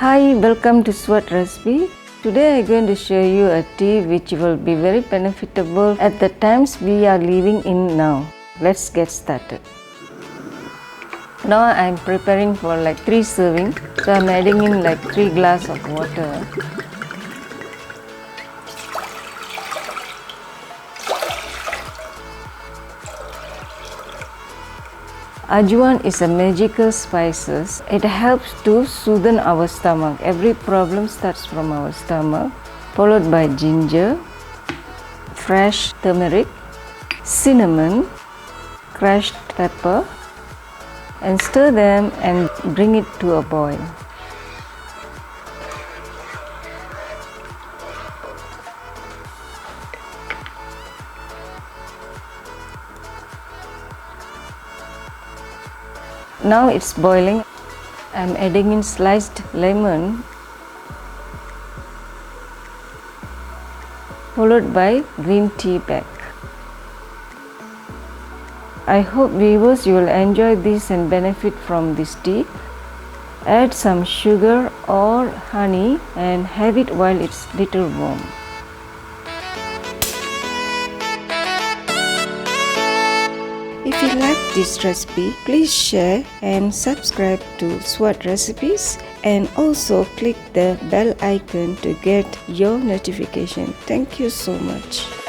Hi, welcome to Sevat recipe. Today I am going to show you a tea which will be very benefitable at the times we are living in now. Let's get started. Now I am preparing for like 3 servings. So I am adding in like 3 glass of water. Ajwan is a magical spices. It helps to soothe our stomach. Every problem starts from our stomach. Followed by ginger, fresh turmeric, cinnamon, crushed pepper, and stir them and bring it to a boil. Now it's boiling. I'm adding in sliced lemon followed by green tea bag. I hope viewers you will enjoy this and benefit from this tea. Add some sugar or honey and have it while it's little warm. If you like this recipe, please share and subscribe to Sevat recipes and also click the bell icon to get your notification. Thank you so much.